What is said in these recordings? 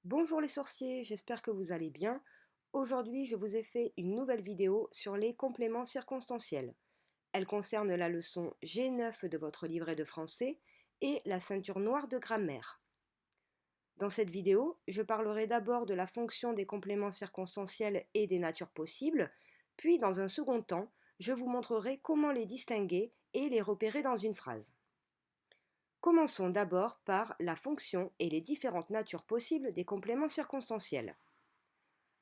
Bonjour les sorciers, j'espère que vous allez bien. Aujourd'hui, je vous ai fait une nouvelle vidéo sur les compléments circonstanciels. Elle concerne la leçon G9 de votre livret de français et la ceinture noire de grammaire. Dans cette vidéo, je parlerai d'abord de la fonction des compléments circonstanciels et des natures possibles, puis dans un second temps, je vous montrerai comment les distinguer et les repérer dans une phrase. Commençons d'abord par la fonction et les différentes natures possibles des compléments circonstanciels.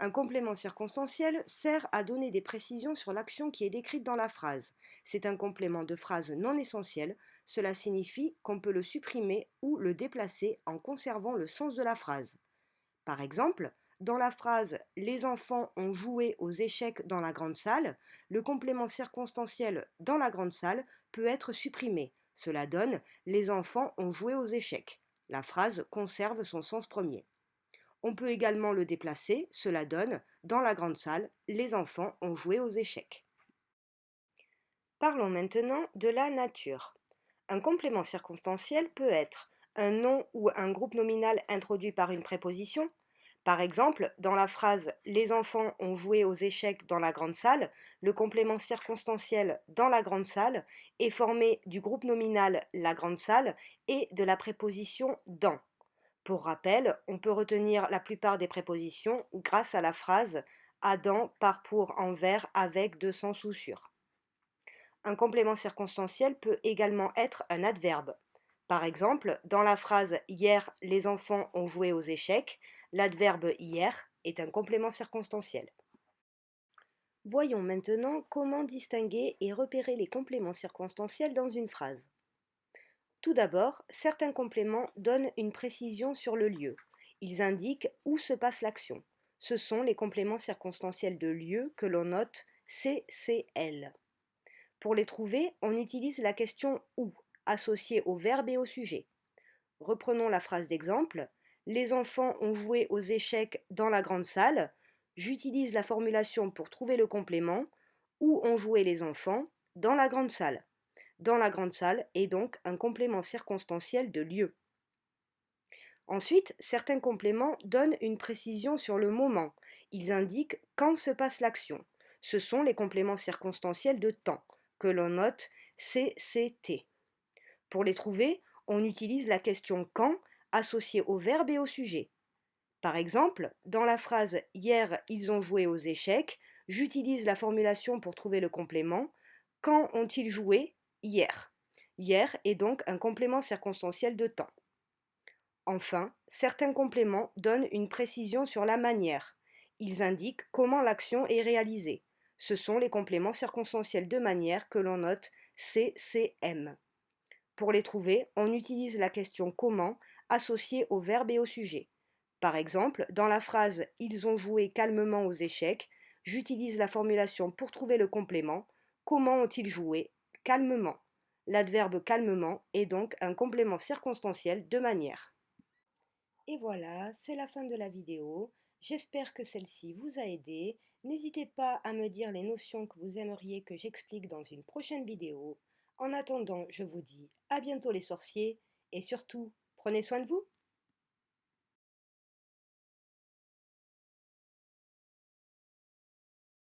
Un complément circonstanciel sert à donner des précisions sur l'action qui est décrite dans la phrase. C'est un complément de phrase non essentiel, cela signifie qu'on peut le supprimer ou le déplacer en conservant le sens de la phrase. Par exemple, dans la phrase Les enfants ont joué aux échecs dans la grande salle, le complément circonstanciel dans la grande salle peut être supprimé. Cela donne Les enfants ont joué aux échecs. La phrase conserve son sens premier. On peut également le déplacer, cela donne Dans la grande salle, les enfants ont joué aux échecs. Parlons maintenant de la nature. Un complément circonstanciel peut être un nom ou un groupe nominal introduit par une préposition. Par exemple, dans la phrase Les enfants ont joué aux échecs dans la grande salle, le complément circonstanciel dans la grande salle est formé du groupe nominal la grande salle et de la préposition dans. Pour rappel, on peut retenir la plupart des prépositions grâce à la phrase Adam part pour envers avec de sens ou sur. Un complément circonstanciel peut également être un adverbe. Par exemple, dans la phrase Hier, les enfants ont joué aux échecs, l'adverbe hier est un complément circonstanciel. Voyons maintenant comment distinguer et repérer les compléments circonstanciels dans une phrase. Tout d'abord, certains compléments donnent une précision sur le lieu. Ils indiquent où se passe l'action. Ce sont les compléments circonstanciels de lieu que l'on note CCL. Pour les trouver, on utilise la question où, associée au verbe et au sujet. Reprenons la phrase d'exemple. Les enfants ont joué aux échecs dans la grande salle. J'utilise la formulation pour trouver le complément. Où ont joué les enfants? Dans la grande salle. Dans la grande salle est donc un complément circonstanciel de lieu. Ensuite, certains compléments donnent une précision sur le moment. Ils indiquent quand se passe l'action. Ce sont les compléments circonstanciels de temps, que l'on note CCT. Pour les trouver, on utilise la question quand associée au verbe et au sujet. Par exemple, dans la phrase Hier, ils ont joué aux échecs, j'utilise la formulation pour trouver le complément. Quand ont-ils joué? Hier. Hier est donc un complément circonstanciel de temps. Enfin, certains compléments donnent une précision sur la manière. Ils indiquent comment l'action est réalisée. Ce sont les compléments circonstanciels de manière que l'on note CCM. Pour les trouver, on utilise la question comment associée au verbe et au sujet. Par exemple, dans la phrase Ils ont joué calmement aux échecs, j'utilise la formulation pour trouver le complément. Comment ont-ils joué? Calmement. L'adverbe calmement est donc un complément circonstanciel de manière. Et voilà, c'est la fin de la vidéo. J'espère que celle-ci vous a aidé. N'hésitez pas à me dire les notions que vous aimeriez que j'explique dans une prochaine vidéo. En attendant, je vous dis à bientôt les sorciers et surtout, prenez soin de vous.